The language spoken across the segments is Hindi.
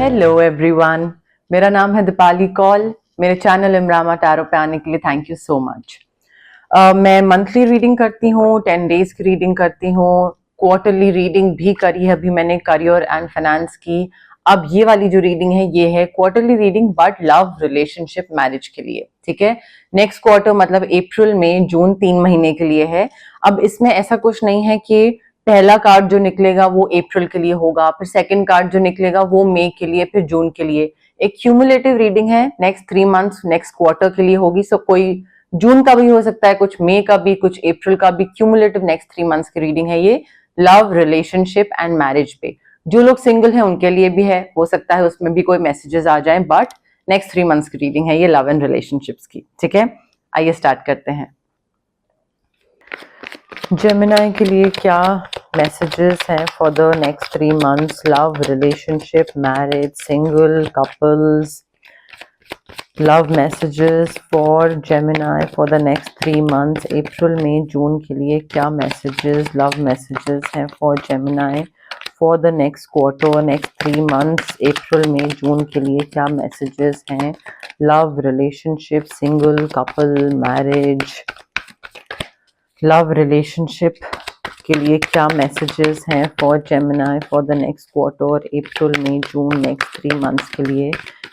हेलो एवरीवन, मेरा नाम है दीपाली कौल। मेरे चैनल इमरामा टैरो पे आने के लिए थैंक यू सो मच। मैं मंथली रीडिंग करती हूँ, 10 डेज की रीडिंग करती हूँ, क्वार्टरली रीडिंग भी करी है अभी मैंने करियर एंड फाइनेंस की। अब ये वाली जो रीडिंग है ये है quarterly reading but love relationship marriage के लिए। ठीक है, नेक्स्ट क्वार्टर मतलब अप्रैल मई जून 3 महीने के लिए है। अब इसमें ऐसा कुछ नहीं है कि पहला कार्ड जो निकलेगा वो अप्रैल के लिए होगा, फिर सेकंड कार्ड जो निकलेगा वो मई के लिए, फिर जून के लिए। एक क्यूमुलेटिव रीडिंग है, नेक्स्ट 3 मंथ्स नेक्स्ट क्वार्टर के लिए होगी। सो कोई जून का भी हो सकता है, कुछ मई का भी, कुछ अप्रैल का भी। क्यूमुलेटिव नेक्स्ट 3 मंथ्स की रीडिंग है ये, लव रिलेशनशिप एंड मैरिज पे। जो लोग सिंगल हैं उनके लिए भी है, हो सकता है उसमें भी कोई मैसेजेस आ जाएं, बट नेक्स्ट 3 मंथ्स की रीडिंग है ये लव एंड रिलेशनशिप्स की। ठीक है, आइए स्टार्ट करते हैं। जेमिनी के लिए क्या मैसेजेस हैं for the next 3 months? Love, relationship, marriage, single, couples. Love messages for Gemini for the next 3 months, April मई जून के लिए क्या मैसेजेस, लव मैसेजेस हैं for Gemini for the next quarter, next 3 months, April मई जून के लिए क्या मैसेजेस हैं? Love, relationship, single, couple, marriage. Love relationship के लिए क्या मैसेजेस हैं for Gemini for the next quarter, अप्रैल मई जून, नेक्स्ट 3 मंथ्स के लिए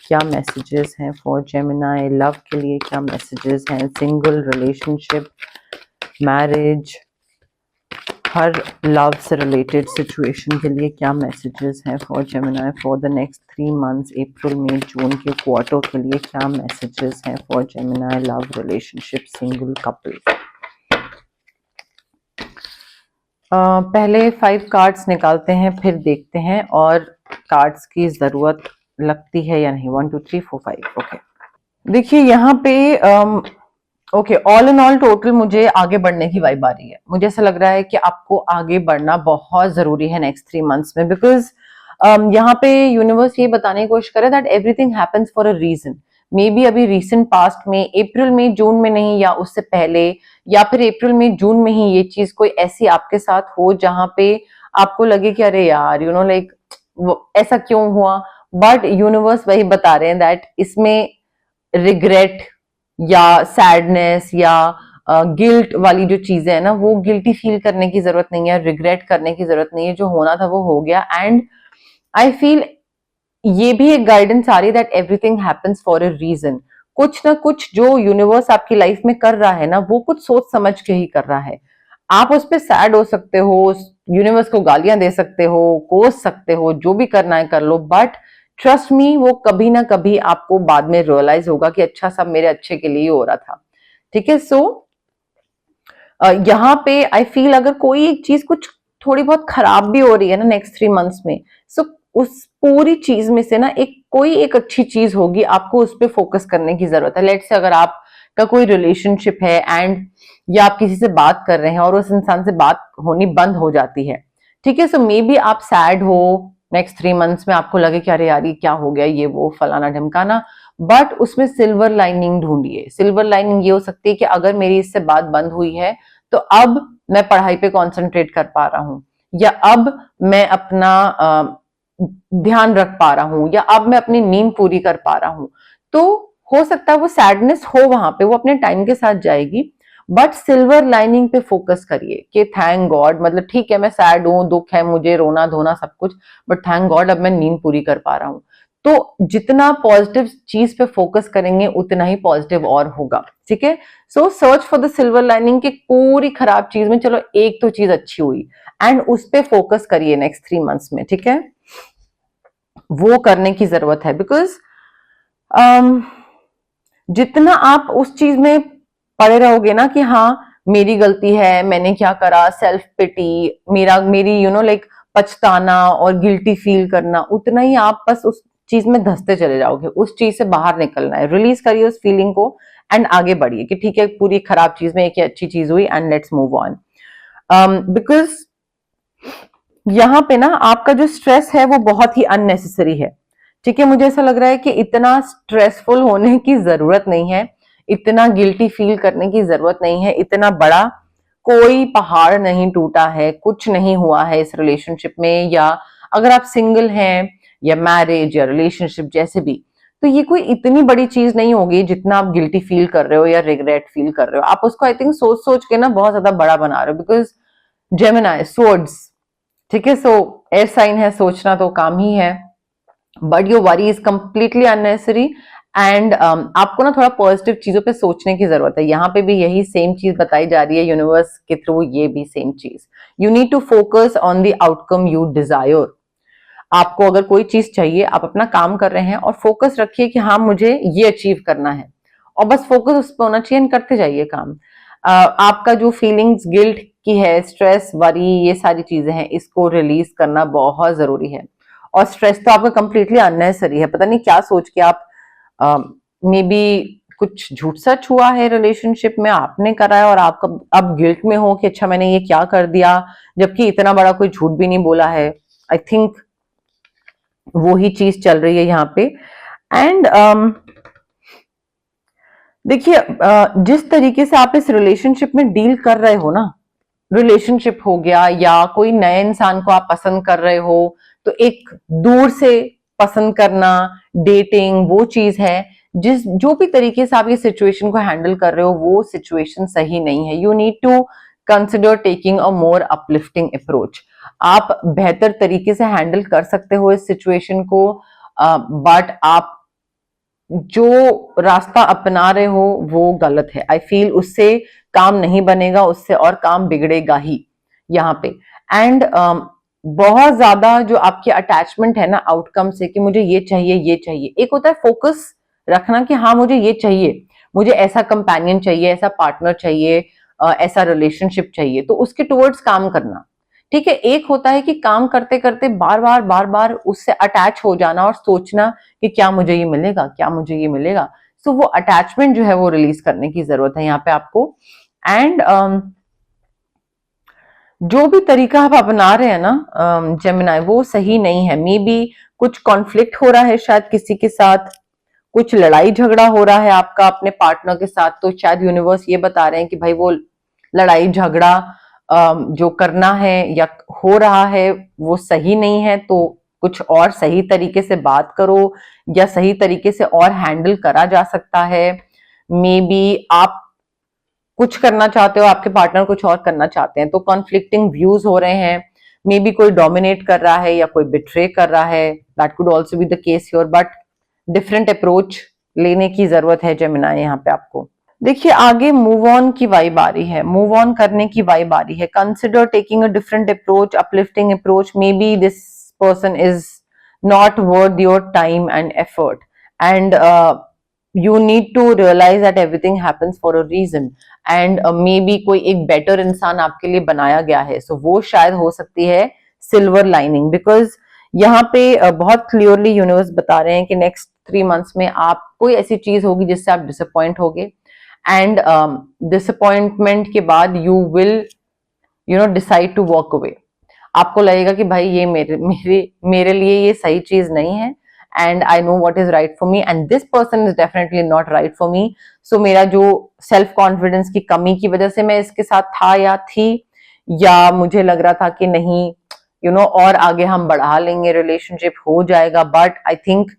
क्या मैसेजेस हैं फॉर जेमिनी? लव के लिए क्या मैसेजेस हैं? सिंगल, रिलेशनशिप, मैरिज, हर लव से रिलेटेड सिचुएशन के लिए क्या मैसेजेस हैं for Gemini for the next 3 months, April मई जून के क्वार्टर के लिए क्या मैसेजेस हैं for Gemini? Love, relationship, single, couple. पहले 5 कार्ड्स निकालते हैं, फिर देखते हैं और कार्ड्स की जरूरत लगती है या नहीं। 1 2 3 4 5। ओके, देखिए यहाँ पे okay, all in all total मुझे आगे बढ़ने की वाइब आ रही है। मुझे ऐसा लग रहा है कि आपको आगे बढ़ना बहुत जरूरी है नेक्स्ट 3 मंथ्स में, बिकॉज यहाँ पे यूनिवर्स ये बताने की कोशिश करे that everything happens for a reason. Maybe अभी रिसेंट पास्ट में, अप्रैल में जून में नहीं, या उससे पहले, या फिर अप्रैल में जून में ही ये चीज कोई ऐसी आपके साथ हो जहां पे आपको लगे कि अरे यार यू नो लाइक ऐसा क्यों हुआ। बट यूनिवर्स वही बता रहे हैं दैट इसमें रिग्रेट या सैडनेस या गिल्ट वाली जो चीजें है ना, वो गिल्टी फील करने की जरूरत नहीं है, रिग्रेट करने की जरूरत नहीं है। जो होना था वो हो गया। एंड आई फील ये भी एक गाइडेंस आ रही है that everything happens for a reason. कुछ ना कुछ जो यूनिवर्स आपकी लाइफ में कर रहा है ना, वो कुछ सोच समझ के ही कर रहा है। आप उस पर सैड हो सकते हो, यूनिवर्स को गालियां दे सकते हो, कोस सकते हो, जो भी करना है कर लो, बट ट्रस्ट मी वो कभी ना कभी आपको बाद में रियलाइज होगा कि अच्छा सब मेरे अच्छे के लिए ही हो रहा था। ठीक है, सो यहाँ पे आई फील अगर कोई एक चीज कुछ थोड़ी बहुत खराब भी हो रही है ना नेक्स्ट 3 मंथ्स में, सो उस पूरी चीज में से ना कोई एक अच्छी चीज होगी, आपको उस पर फोकस करने की जरूरत है। लेट्स से अगर आपका कोई रिलेशनशिप है एंड या आप किसी से बात कर रहे हैं और उस इंसान से बात होनी बंद हो जाती है, ठीक है, सो मे बी आप सैड हो नेक्स्ट 3 मंथ्स में, आपको लगे कि अरे यार ये क्या हो गया, ये वो फलाना ढमकाना, बट उसमें सिल्वर लाइनिंग ढूंढिए। सिल्वर लाइनिंग ये हो सकती है कि अगर मेरी इससे बात बंद हुई है तो अब मैं पढ़ाई पे कंसंट्रेट कर पा रहा हूं, या अब मैं अपना ध्यान रख पा रहा हूं, या अब मैं अपनी नींद पूरी कर पा रहा हूं। तो हो सकता है वो सैडनेस हो वहां पे, वो अपने टाइम के साथ जाएगी, बट सिल्वर लाइनिंग पे फोकस करिए कि थैंक गॉड, मतलब ठीक है मैं सैड हूं, दुख है मुझे, रोना धोना सब कुछ, बट थैंक गॉड अब मैं नींद पूरी कर पा रहा हूं। तो जितना पॉजिटिव चीज पे फोकस करेंगे उतना ही पॉजिटिव और होगा। ठीक है, सो search for the silver lining की पूरी खराब चीज में चलो एक तो चीज अच्छी हुई, एंड उस पे फोकस करिए नेक्स्ट 3 मंथ्स में। ठीक है, वो करने की जरूरत है, बिकॉज जितना आप उस चीज में पड़े रहोगे ना कि हाँ मेरी गलती है, मैंने क्या करा, सेल्फ पिटी, मेरी यू नो लाइक पछताना और गिल्टी फील करना, उतना ही आप बस उस चीज में धंसते चले जाओगे। उस चीज से बाहर निकलना है, रिलीज करिए उस फीलिंग को एंड आगे बढ़िए कि ठीक है पूरी खराब चीज में एक अच्छी चीज हुई and let's move on. Because यहाँ पे ना आपका जो स्ट्रेस है वो बहुत ही अननेसेसरी है। ठीक है, मुझे ऐसा लग रहा है कि इतना स्ट्रेसफुल होने की जरूरत नहीं है, इतना गिल्टी फील करने की जरूरत नहीं है, इतना बड़ा कोई पहाड़ नहीं टूटा है, कुछ नहीं हुआ है इस रिलेशनशिप में। या अगर आप सिंगल हैं या मैरिज या रिलेशनशिप, जैसे भी, तो ये कोई इतनी बड़ी चीज नहीं होगी जितना आप गिल्टी फील कर रहे हो या रिग्रेट फील कर रहे हो। आप उसको आई थिंक सोच सोच के ना बहुत ज्यादा बड़ा बना रहे हो, बिकॉज जेमिनाई स्वर्ड्स, ठीक है, सो एयर साइन है, सोचना तो काम ही है, but your worry is completely unnecessary. And आपको ना थोड़ा पॉजिटिव चीजों पे सोचने की जरूरत है। यहाँ पे भी यही सेम चीज बताई जा रही है यूनिवर्स के थ्रू, ये भी सेम चीज, you need to focus on the outcome you desire. आपको अगर कोई चीज चाहिए, आप अपना काम कर रहे हैं और फोकस रखिए कि हाँ मुझे ये अचीव करना है, और बस फोकस उस पर होना चाहिए, करते जाइए काम। आपका जो फीलिंग्स गिल्ट की है, स्ट्रेस, वरी, ये सारी चीजें हैं, इसको रिलीज करना बहुत जरूरी है। और स्ट्रेस तो आपका कंप्लीटली अननेसेसरी है। पता नहीं क्या सोच के आप मे बी कुछ झूठ सच हुआ है रिलेशनशिप में, आपने करा है और आप अब गिल्ट में हो कि अच्छा मैंने ये क्या कर दिया, जबकि इतना बड़ा कोई झूठ भी नहीं बोला है। आई थिंक वो ही चीज चल रही है यहाँ पे। एंड देखिए, जिस तरीके से आप इस रिलेशनशिप में डील कर रहे हो ना, रिलेशनशिप हो गया या कोई नए इंसान को आप पसंद कर रहे हो, तो एक दूर से पसंद करना, डेटिंग, वो चीज है। जो भी तरीके से आप ये सिचुएशन को हैंडल कर रहे हो, वो सिचुएशन सही नहीं है। You need to consider taking a more uplifting approach. आप बेहतर तरीके से हैंडल कर सकते हो इस सिचुएशन को, बट आप जो रास्ता अपना रहे हो वो गलत है। आई फील उससे काम नहीं बनेगा, उससे और काम बिगड़ेगा ही यहाँ पे। एंड बहुत ज्यादा जो आपकी अटैचमेंट है ना आउटकम से, कि मुझे ये चाहिए ये चाहिए। एक होता है फोकस रखना कि हाँ मुझे ये चाहिए, मुझे ऐसा कंपेनियन चाहिए, ऐसा पार्टनर चाहिए, ऐसा रिलेशनशिप चाहिए, तो उसके टुवर्ड्स काम करना, ठीक है। एक होता है कि काम करते करते बार बार उससे अटैच हो जाना और सोचना कि क्या मुझे ये मिलेगा, क्या मुझे ये मिलेगा। सो वो अटैचमेंट जो है वो रिलीज करने की जरूरत है यहाँ पे आपको। एंड जो भी तरीका आप अपना रहे हैं ना जेमिनाई, वो सही नहीं है। मे बी कुछ कॉन्फ्लिक्ट हो रहा है शायद किसी के साथ, कुछ लड़ाई झगड़ा हो रहा है आपका अपने पार्टनर के साथ, तो शायद यूनिवर्स ये बता रहे हैं कि भाई वो लड़ाई झगड़ा जो करना है या हो रहा है वो सही नहीं है, तो कुछ और सही तरीके से बात करो या सही तरीके से और हैंडल करा जा सकता है। मे बी आप कुछ करना चाहते हो, आपके पार्टनर कुछ और करना चाहते हैं, तो कॉन्फ्लिक्टिंग व्यूज हो रहे हैं। मे बी कोई डोमिनेट कर रहा है या कोई बिट्रे कर रहा है, that could also be the case here, but different approach लेने की जरूरत है जेमिनाई यहाँ पे आपको। देखिए आगे मूव ऑन की वाइब आ रही है, मूव ऑन करने की वाइब आ रही है। Consider taking a different approach, uplifting approach. May be this person is not worth your time and effort, and you need to realize that everything happens for a reason, and maybe कोई एक better इंसान आपके लिए बनाया गया है, so वो शायद हो सकती है silver lining, because यहाँ पे बहुत क्लियरली यूनिवर्स बता रहे हैं कि नेक्स्ट 3 मंथ्स में आप कोई ऐसी चीज होगी जिससे आप डिसअपॉइंट होगे, एंड डिसअपॉइंटमेंट के बाद you will decide to walk away. आपको लगेगा कि भाई ये मेरे लिए ये सही चीज नहीं है, and I know what is right for me, and this person is definitely not right for me. So मेरा जो सेल्फ कॉन्फिडेंस की कमी की वजह से मैं इसके साथ था या थी, या मुझे लग रहा था कि नहीं और आगे हम बढ़ा लेंगे, रिलेशनशिप हो जाएगा, बट आई थिंक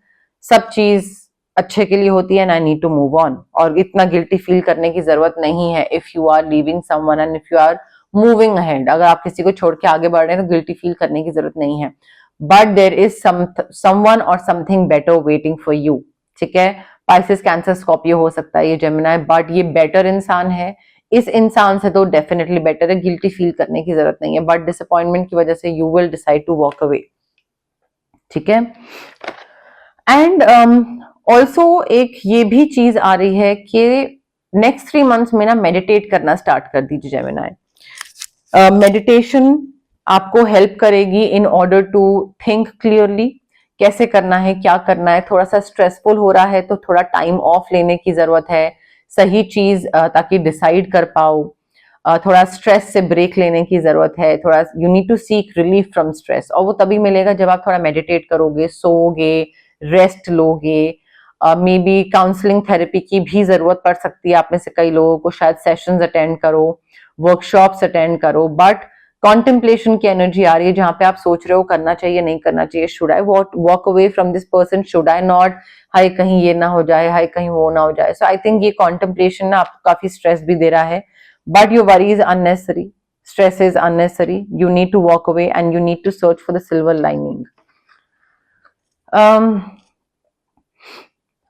सब चीज अच्छे के लिए होती है, and I need to move on. और इतना गिल्टी फील करने की जरूरत नहीं है if you are leaving someone and if you are moving ahead. अगर आप किसी को छोड़ के आगे बढ़ रहे हैं तो गिल्टी फील करने की जरूरत नहीं है, बट देर इज समवन और something better waiting for you, ठीक है। पाइसेस, कैंसर, स्कॉर्पियो हो सकता है ये जेमिनाई, बट ये बेटर इंसान है। इस इंसान से तो डेफिनेटली बेटर है, गिल्टी फील करने की जरूरत नहीं है, बट डिसअपॉइंटमेंट की वजह से you will decide to walk away, ठीक है। एंड ऑल्सो एक ये भी चीज आ रही है कि नेक्स्ट 3 मंथ्स में ना मेडिटेट करना स्टार्ट कर दीजिए जेमिनाई। मेडिटेशन आपको हेल्प करेगी in order to think clearly, कैसे करना है, क्या करना है। थोड़ा सा स्ट्रेसफुल हो रहा है तो थोड़ा टाइम ऑफ लेने की जरूरत है, सही चीज ताकि डिसाइड कर पाओ। थोड़ा स्ट्रेस से ब्रेक लेने की जरूरत है, थोड़ा you need to seek relief from stress, और वो तभी मिलेगा जब आप थोड़ा मेडिटेट करोगे, सोओगे, रेस्ट लोगे। मे बी काउंसलिंग थेरेपी की भी जरूरत पड़ सकती है आप में से कई लोगों को, शायद सेशंस अटेंड करो, वर्कशॉप्स अटेंड करो, बट कॉन्टेम्पलेशन की एनर्जी आ रही है जहां पे आप सोच रहे हो करना चाहिए नहीं करना चाहिए, should I walk away from this person, should I not, हाय कहीं ये ना हो जाए, हाय कहीं वो ना हो जाए। सो आई थिंक ये कॉन्टेम्पलेशन ना आपको काफी स्ट्रेस भी दे रहा है, but your worry is unnecessary, stress is unnecessary, you need to walk away and you need to search for the silver lining.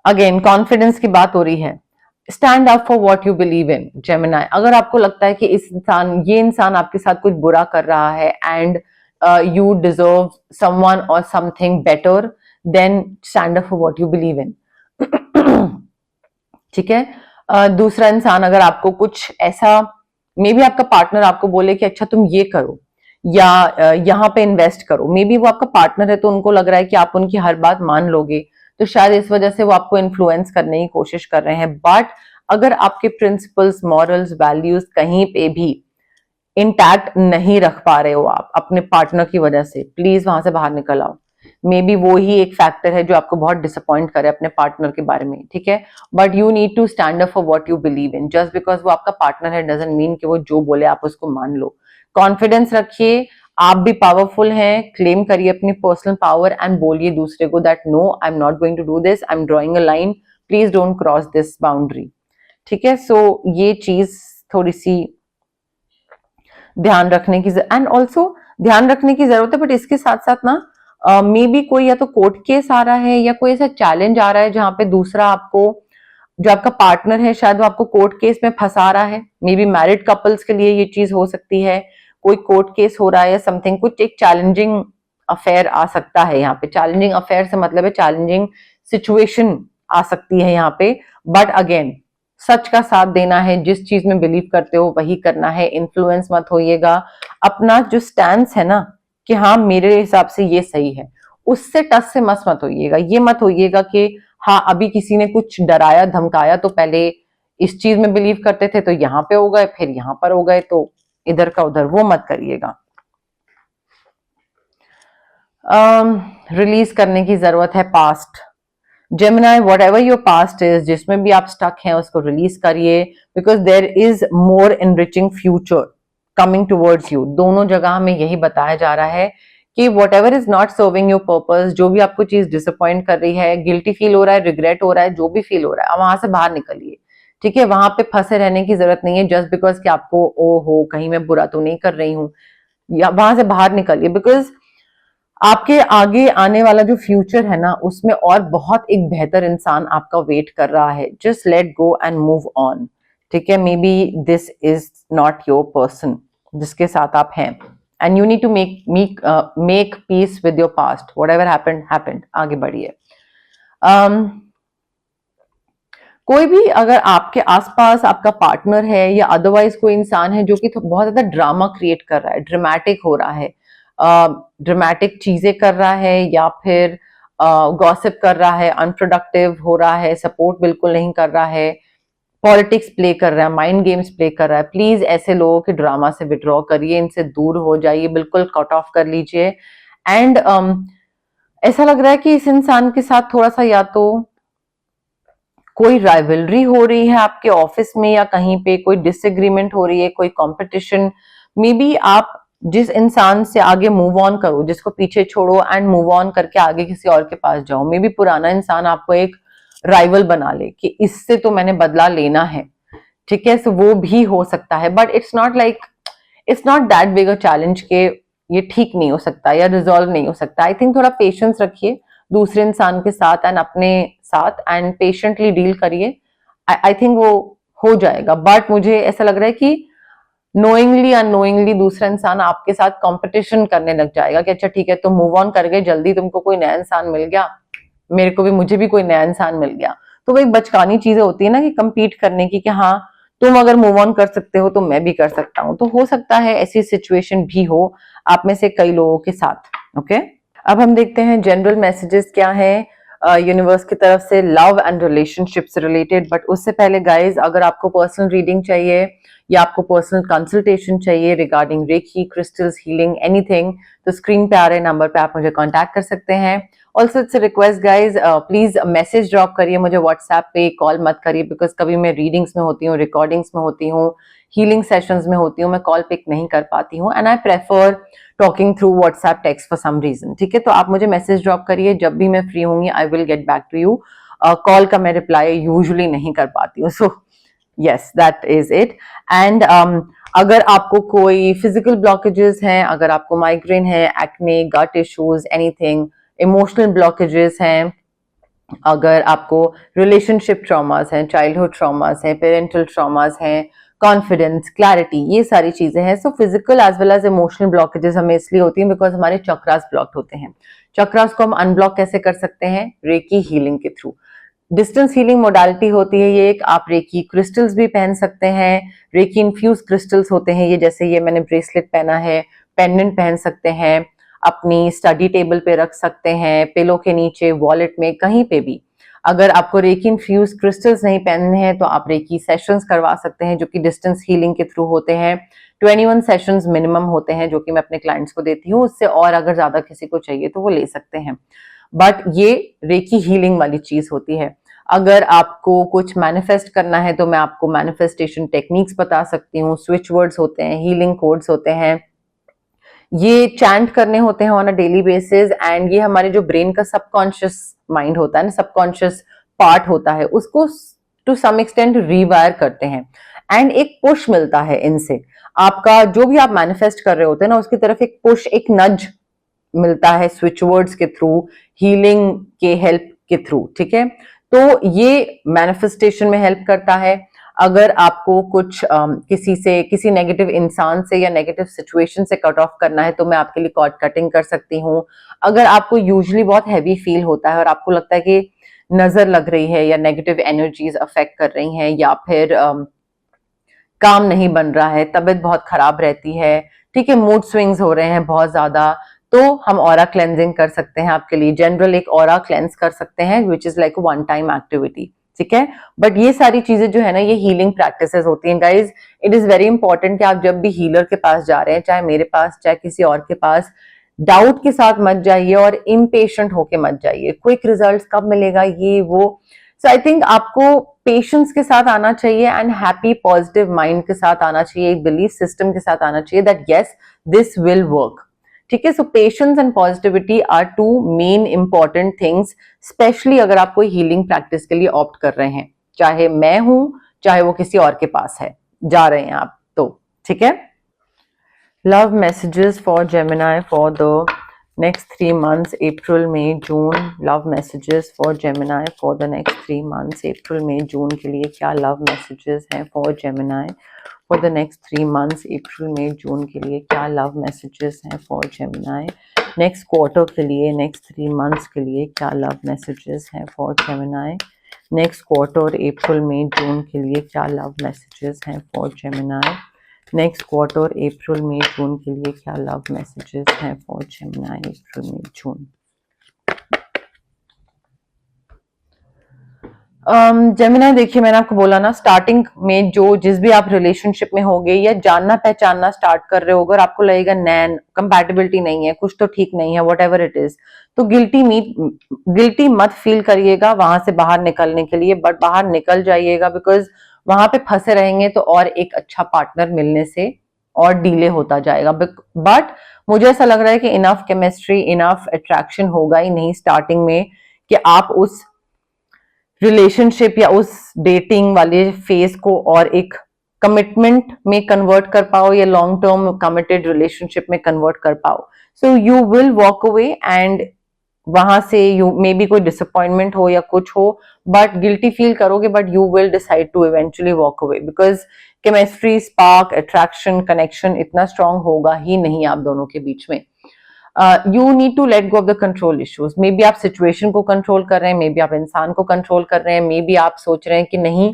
Again confidence की बात हो रही है, stand up for what you believe in Gemini। अगर आपको लगता है कि ये इंसान आपके साथ कुछ बुरा कर रहा है and you deserve someone or something better, then stand up for what you believe in। ठीक है। दूसरा इंसान अगर आपको कुछ ऐसा, मे बी आपका पार्टनर आपको बोले कि अच्छा तुम ये करो या यहाँ पे इन्वेस्ट करो, मे बी वो आपका पार्टनर है तो उनको लग रहा है कि आप उनकी हर बात मान लोगे, तो शायद इस वजह से वो आपको इन्फ्लुएंस करने की कोशिश कर रहे हैं। बट अगर आपके प्रिंसिपल्स, मॉरल्स, वैल्यूज कहीं पे भी इंटैक्ट नहीं रख पा रहे हो आप अपने पार्टनर की वजह से, प्लीज वहां से बाहर निकल आओ। मे बी वो ही एक फैक्टर है जो आपको बहुत डिसअपॉइंट करे अपने पार्टनर के बारे में, ठीक है। But you need to stand up for what you believe in. Just because वो आपका पार्टनर है डजंट मीन कि वो जो बोले आप उसको मान लो। कॉन्फिडेंस रखिए, आप भी पावरफुल हैं, क्लेम करिए अपनी पर्सनल पावर एंड बोलिए दूसरे को that no I am not going to do this, I am drawing a line, please don't cross this boundary. ठीक है, सो ये चीज थोड़ी सी ध्यान रखने की एंड ऑल्सो ध्यान रखने की जरूरत है। बट इसके साथ साथ ना मे बी कोई या तो कोर्ट केस आ रहा है या कोई ऐसा चैलेंज आ रहा है जहां पे दूसरा आपको, जो आपका पार्टनर है शायद वो आपको कोर्ट केस में फंसा रहा है। मे बी मैरिड कपल्स के लिए ये चीज हो सकती है, कोई कोर्ट केस हो रहा है समथिंग, कुछ एक चैलेंजिंग अफेयर आ सकता है यहाँ पे। चैलेंजिंग अफेयर से मतलब है चैलेंजिंग सिचुएशन आ सकती है यहाँ पे। बट अगेन सच का साथ देना है, जिस चीज में बिलीव करते हो वही करना है, इन्फ्लुएंस मत होइएगा। अपना जो स्टैंस है ना कि हाँ मेरे हिसाब से ये सही है, उससे टस से मत होइएगा। ये मत होइएगा कि हाँ अभी किसी ने कुछ डराया धमकाया तो पहले इस चीज में बिलीव करते थे तो यहाँ पे हो गए, फिर यहाँ पर हो गए, तो इधर का उधर, वो मत करिएगा। रिलीज करने की जरूरत है past. Gemini what ever your past is, जिसमें भी आप स्टक हैं उसको रिलीज करिए, because there is more enriching future coming towards you. दोनों जगह हमें यही बताया जा रहा है कि what ever is not serving your purpose, जो भी आपको चीज डिसअपॉइंट कर रही है, गिल्टी फील हो रहा है, रिग्रेट हो रहा है, जो भी फील हो रहा है वहां से बाहर निकलिए। ठीक है, वहां पे फंसे रहने की जरूरत नहीं है जस्ट बिकॉज कि आपको ओ हो कहीं मैं बुरा तो नहीं कर रही हूँ, या वहां से बाहर निकलिए। बिकॉज आपके आगे आने वाला जो फ्यूचर है ना उसमें और बहुत एक बेहतर इंसान आपका वेट कर रहा है। Just let go and move on. ठीक है, maybe this is not your person जिसके साथ आप हैं, and you need to make peace with your past. Whatever happened, आगे बढ़िए। कोई भी अगर आपके आसपास आपका पार्टनर है या अदरवाइज कोई इंसान है जो कि बहुत ज्यादा ड्रामा क्रिएट कर रहा है, ड्रामेटिक हो रहा है, ड्रामेटिक चीजें कर रहा है, या फिर गॉसिप कर रहा है, अनप्रोडक्टिव हो रहा है, सपोर्ट बिल्कुल नहीं कर रहा है, पॉलिटिक्स प्ले कर रहा है, माइंड गेम्स प्ले कर रहा है, प्लीज ऐसे लोगों के ड्रामा से विड्रॉ करिए, इनसे दूर हो जाइए, बिल्कुल कट ऑफ कर लीजिए। एंड ऐसा लग रहा है कि इस इंसान के साथ थोड़ा सा या तो कोई राइवलरी हो रही है आपके ऑफिस में, या कहीं पे कोई डिसएग्रीमेंट हो रही है, कोई कंपटीशन। मे बी आप जिस इंसान से आगे मूव ऑन करो, जिसको पीछे छोड़ो एंड मूव ऑन करके आगे किसी और के पास जाओ। मे बी पुराना इंसान आपको एक राइवल बना ले कि इससे तो मैंने बदला लेना है। ठीक है, सो वो भी हो सकता है, but it's not that big a challenge के ये ठीक नहीं हो सकता या रिजॉल्व नहीं हो सकता। आई थिंक थोड़ा पेशेंस रखिए दूसरे इंसान के साथ एंड अपने साथ, एंड पेशेंटली डील करिए। आई थिंक वो हो जाएगा। बट मुझे ऐसा लग रहा है कि नोइंगली अननोइंगली दूसरा इंसान आपके साथ कंपटीशन करने लग जाएगा कि अच्छा ठीक है तुम मूव ऑन कर गए जल्दी, तुमको कोई नया इंसान मिल गया, मुझे भी कोई नया इंसान मिल गया। तो वो एक बचकानी चीजें होती है ना कि compete करने की, कि हाँ तुम अगर मूव ऑन कर सकते हो तो मैं भी कर सकता हूँ। तो हो सकता है ऐसी सिचुएशन भी हो आप में से कई लोगों के साथ। ओके, अब हम देखते हैं जनरल मैसेजेस क्या है यूनिवर्स की तरफ से लव एंड रिलेशनशिप से रिलेटेड। बट उससे पहले गाइज, अगर आपको पर्सनल रीडिंग चाहिए या आपको पर्सनल कंसल्टेशन चाहिए regarding reiki, crystals, healing, anything, तो स्क्रीन पे आ रहे नंबर पे आप मुझे कांटेक्ट कर सकते हैं। Also it's request guys, please message drop करिए मुझे व्हाट्सएप पे, कॉल मत करिए, बिकॉज कभी मैं रीडिंग्स में होती हूँ, रिकॉर्डिंग्स में होती हूँ, हीलिंग सेशंस में होती हूँ, मैं कॉल पिक नहीं कर पाती हूँ, and I prefer talking through WhatsApp text for some reason. ठीक है, तो आप मुझे मैसेज ड्रॉप करिए, जब भी मैं फ्री होंगी I will get back to you. Call का मैं रिप्लाई यूजुअली नहीं कर पाती हूँ, so yes that is it. And अगर आपको कोई फिजिकल ब्लॉकेजेस हैं, अगर आपको माइग्रेन है, acne, gut issues, anything, emotional blockages हैं, अगर आपको रिलेशनशिप ट्रॉमास हैं, चाइल्डहुड ट्रॉमास हैं, पेरेंटल ट्रॉमास हैं, कॉन्फिडेंस, क्लैरिटी, ये सारी चीजें हैं। So physical as well as emotional blockages हमें इसलिए होती हैं बिकॉज हमारे चक्रास ब्लॉक्ड होते हैं। चक्रास को हम अनब्लॉक कैसे कर सकते हैं? रेकी हीलिंग के थ्रू। डिस्टेंस हीलिंग मोडालिटी होती है ये एक, आप रेकी क्रिस्टल्स भी पहन सकते हैं, रेकी इन्फ्यूज क्रिस्टल्स होते हैं ये, जैसे ये मैंने ब्रेसलेट पहना है, पेंडेंट पहन सकते हैं, अपनी स्टडी टेबल पे रख सकते हैं, पिलो के नीचे, वॉलेट में, कहीं पे भी। अगर आपको रेकी इन्फ्यूज क्रिस्टल्स नहीं पहनने हैं तो आप रेकी सेशंस करवा सकते हैं जो कि डिस्टेंस हीलिंग के थ्रू होते हैं। 21 सेशंस मिनिमम होते हैं जो कि मैं अपने क्लाइंट्स को देती हूँ, उससे और अगर ज्यादा किसी को चाहिए तो वो ले सकते हैं, बट ये रेकी हीलिंग वाली चीज होती है। अगर आपको कुछ मैनिफेस्ट करना है तो मैं आपको मैनिफेस्टेशन टेक्निक्स बता सकती हूँ, स्विच वर्ड्स होते हैं, हीलिंग कोड्स होते हैं, ये चैंट करने होते हैं on a daily basis, and ये हमारे जो ब्रेन का सबकॉन्शियस माइंड होता है ना, सबकॉन्शियस पार्ट होता है, उसको टू सम एक्सटेंट रीवायर करते हैं, एंड एक पुश मिलता है इनसे। आपका जो भी आप मैनिफेस्ट कर रहे होते हैं ना, उसकी तरफ एक पुश, एक नज मिलता है स्विच वर्ड्स के थ्रू, हीलिंग के हेल्प के थ्रू। ठीक है, तो ये मैनिफेस्टेशन में हेल्प करता है। अगर आपको कुछ किसी नेगेटिव इंसान से या नेगेटिव सिचुएशन से कट ऑफ करना है तो मैं आपके लिए कॉर्ड कटिंग कर सकती हूँ। अगर आपको यूजुअली बहुत हैवी फील होता है और आपको लगता है कि नजर लग रही है या नेगेटिव एनर्जीज अफेक्ट कर रही हैं, या फिर काम नहीं बन रहा है, तबीयत बहुत खराब रहती है, ठीक है, मूड स्विंग्स हो रहे हैं बहुत ज्यादा, तो हम ऑरा क्लेंजिंग कर सकते हैं आपके लिए। जनरल एक ऑरा क्लेंस कर सकते हैं which is like one time activity. ठीक है, बट ये सारी चीजें जो है ना, ये हीलिंग प्रैक्टिसेस होती हैं guys. It is very important कि आप जब भी हीलर के पास जा रहे हैं, चाहे मेरे पास चाहे किसी और के पास, डाउट के साथ मत जाइए और इम्पेशेंट होके मत जाइए। क्विक रिजल्ट्स कब मिलेगा, ये वो। सो आई थिंक आपको पेशेंस के साथ आना चाहिए एंड हैप्पी पॉजिटिव माइंड के साथ आना चाहिए, एक बिलीफ सिस्टम के साथ आना चाहिए that yes this will work. ठीक है, so patience and positivity are two main important things, specially अगर आप कोई हीलिंग प्रैक्टिस के लिए ऑप्ट कर रहे हैं, चाहे मैं हूं चाहे वो किसी और के पास है, जा रहे हैं आप तो। ठीक है, love messages for Gemini for the next 3 months, April, May, June. Love messages for Gemini for the next 3 months, April, May, June के लिए क्या love messages हैं for Gemini for the next 3 months, April, May, June के लिए क्या love messages हैं for Gemini, next quarter के लिए, next 3 months के लिए क्या love messages हैं for Gemini, next quarter, April, May, June के लिए क्या love messages हैं for Gemini, नेक्स्ट क्वार्टर अप्रैल मई जून के लिए क्या लव मैसेजेस हैं फॉर जेमिनी, अप्रैल मई जून। जेमिनी देखिए, मैंने आपको बोला ना स्टार्टिंग में, जो जिस भी आप रिलेशनशिप में होंगे या जानना पहचानना स्टार्ट कर रहे हो, अगर आपको लगेगा नैन कंपैटिबिलिटी नहीं है, कुछ तो ठीक नहीं है, वट एवर इट इज, तो गिल्टी मत फील करिएगा वहां से बाहर निकलने के लिए, बट बाहर निकल जाइएगा, बिकॉज वहां पे फंसे रहेंगे तो और एक अच्छा पार्टनर मिलने से और डिले होता जाएगा। बट मुझे ऐसा लग रहा है कि इनफ केमिस्ट्री, इनफ अट्रैक्शन होगा ही नहीं स्टार्टिंग में कि आप उस रिलेशनशिप या उस डेटिंग वाले फेज को और एक कमिटमेंट में कन्वर्ट कर पाओ या लॉन्ग टर्म कमिटेड रिलेशनशिप में कन्वर्ट कर पाओ। So you will walk away and वहां से यू मे बी कोई डिसअपॉइंटमेंट हो या कुछ हो, बट गिल्टी फील करोगे, but you will decide to eventually walk away, because chemistry, spark, attraction, connection इतना स्ट्रांग होगा ही नहीं आप दोनों के बीच में। You need to let go of the control issues. Maybe आप सिचुएशन को कंट्रोल कर रहे हैं, मे बी आप इंसान को कंट्रोल कर रहे हैं, मे बी आप सोच रहे हैं कि नहीं,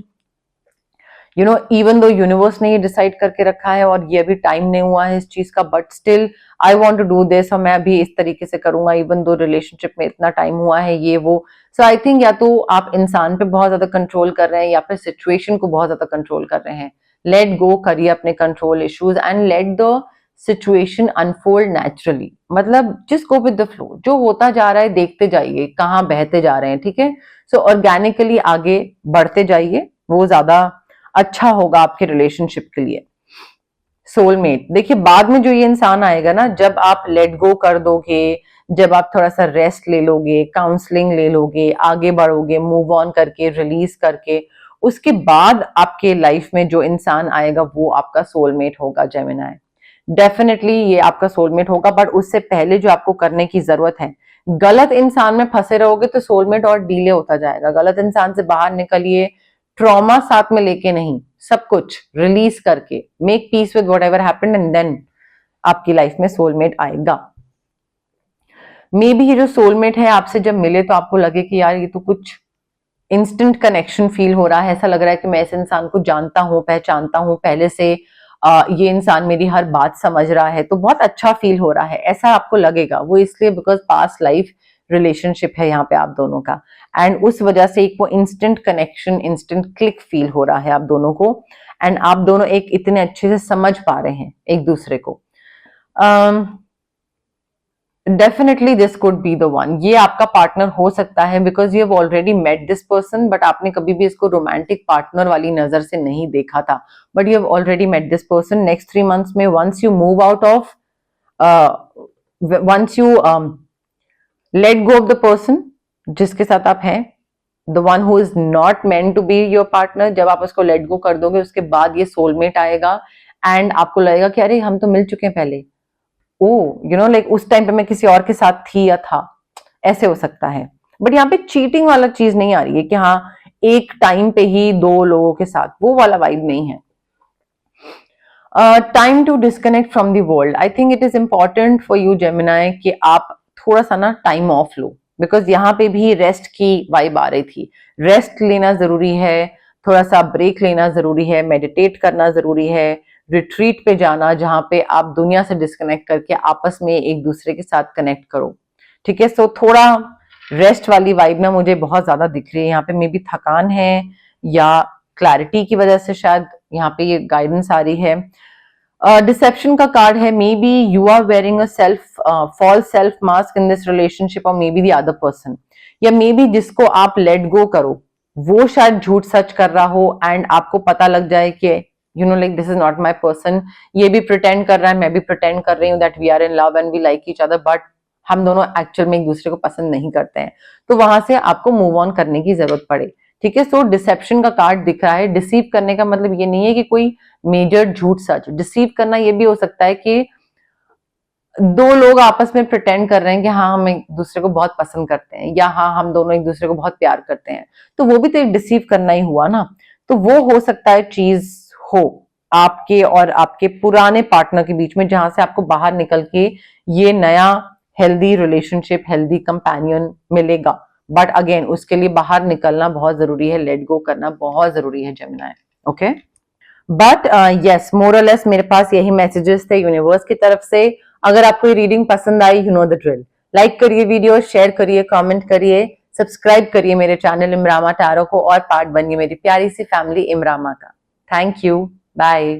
you know, even though universe ने ये डिसाइड करके रखा है और ये अभी टाइम नहीं हुआ है इस चीज का, but still I want to do this, और मैं अभी इस तरीके से करूंगा, इवन दो रिलेशनशिप में इतना टाइम हुआ है, ये वो। सो आई थिंक या तो आप इंसान पे बहुत ज्यादा कंट्रोल कर रहे हैं या फिर सिचुएशन को बहुत ज्यादा कंट्रोल कर रहे हैं। लेट गो करिए अपने control issues and let the situation unfold naturally, मतलब just go with the flow, जो होता जा रहा है देखते जाइए कहाँ बहते जा रहे हैं। ठीक है, सो ऑर्गेनिकली आगे बढ़ते जाइए, वो ज्यादा अच्छा होगा आपके रिलेशनशिप के लिए। सोलमेट, देखिए बाद में जो ये इंसान आएगा ना, जब आप लेट गो कर दोगे, जब आप थोड़ा सा रेस्ट ले लोगे, काउंसलिंग ले लोगे, आगे बढ़ोगे, मूव ऑन करके, रिलीज करके, उसके बाद आपके लाइफ में जो इंसान आएगा वो आपका सोलमेट होगा जेमिनाई। डेफिनेटली ये आपका सोलमेट होगा, बट उससे पहले जो आपको करने की जरूरत है, गलत इंसान में फंसे रहोगे तो सोलमेट और डीले होता जाएगा। गलत इंसान से बाहर निकलिए, ट्रॉमा साथ में लेके नहीं, सब कुछ रिलीज करके, make peace with whatever happened and then आपकी लाइफ में सोलमेट आएगा। मे बी ये जो सोलमेट है आपसे जब मिले तो आपको लगे कि यार ये तो कुछ इंस्टेंट कनेक्शन फील हो रहा है, ऐसा लग रहा है कि मैं इस इंसान को जानता हूं, पहचानता हूं पहले से, ये इंसान मेरी हर बात समझ रहा है, तो बहुत अच्छा फील हो रहा है, ऐसा आपको लगेगा। वो इसलिए बिकॉज पास्ट लाइफ रिलेशनशिप है यहाँ पे आप दोनों का, एंड उस वजह से एक वो instant connection, instant click feel हो रहा है आप दोनों को, एंड आप दोनों एक इतने अच्छे से समझ पा रहे हैं एक दूसरे को। Definitely this could be the one, ये आपका पार्टनर हो सकता है because you have already met this person, but आपने कभी भी इसको रोमांटिक पार्टनर वाली नजर से नहीं देखा था, but you have already met this person. Next 3 months में once you move out of, once you let go of the person जिसके साथ आप हैं, the one who is not meant to be your partner, जब आप उसको लेट गो कर दोगे उसके बाद ये सोलमेट आएगा, एंड आपको लगेगा कि अरे हम तो मिल चुके हैं पहले, ओ यू नो लाइक उस टाइम पे मैं किसी और के साथ थी या था, ऐसे हो सकता है। बट यहाँ पे चीटिंग वाला चीज नहीं आ रही है कि हाँ एक टाइम पे ही 2 लोगों के साथ, वो वाला वाइब नहीं है। Time to disconnect from the world, I think it is important for you Gemini कि आप थोड़ा सा ना टाइम ऑफ लो, बिकॉज यहाँ पे भी रेस्ट की वाइब आ रही थी। रेस्ट लेना जरूरी है, थोड़ा सा ब्रेक लेना जरूरी है, मेडिटेट करना जरूरी है, रिट्रीट पे जाना जहां पे आप दुनिया से डिस्कनेक्ट करके आपस में एक दूसरे के साथ कनेक्ट करो, ठीक है। सो थोड़ा रेस्ट वाली वाइब ना मुझे बहुत ज्यादा दिख रही है यहाँ पे, मे बी थकान है या क्लैरिटी की वजह से शायद यहाँ पे ये गाइडेंस आ रही है। डिसेप्शन का कार्ड है, maybe you are wearing a false self mask in this relationship, और maybe the other person, या मे बी जिसको आप लेट गो करो वो शायद झूठ सच कर रहा हो, एंड आपको पता लग जाए कि you know like this is not my person, ये भी प्रिटेंड कर रहा है, मैं भी प्रिटेंड कर रही हूँ that we are in love and we like each other, but हम दोनों एक्चुअल में एक दूसरे को पसंद नहीं करते हैं, तो वहां से आपको मूव ऑन करने की जरूरत पड़े, ठीक है। सो डिसेप्शन का कार्ड दिख रहा है। डिसीव करने का मतलब ये नहीं है कि कोई मेजर झूठ सच, डिसीव करना ये भी हो सकता है कि 2 लोग आपस में प्रिटेंड कर रहे हैं कि हाँ हम एक दूसरे को बहुत पसंद करते हैं, या हाँ हम दोनों एक दूसरे को बहुत प्यार करते हैं, तो वो भी तो एक डिसीव करना ही हुआ ना। तो वो हो सकता है चीज हो आपके और आपके पुराने पार्टनर के बीच में, जहां से आपको बाहर निकल के ये नया हेल्दी रिलेशनशिप, हेल्दी कंपेनियन मिलेगा। बट अगेन उसके लिए बाहर निकलना बहुत जरूरी है, लेट गो करना बहुत जरूरी है जेमिनाई, ओके। बट यस मोरलेस मेरे पास यही मैसेजेस थे यूनिवर्स की तरफ से। अगर आपको ये रीडिंग पसंद आई, you know the drill, like करिए वीडियो, शेयर करिए, कमेंट करिए, सब्सक्राइब करिए मेरे चैनल इमरामा टैरो को, और पार्ट बनिए मेरी प्यारी सी फैमिली इमरामा का। Thank you, bye.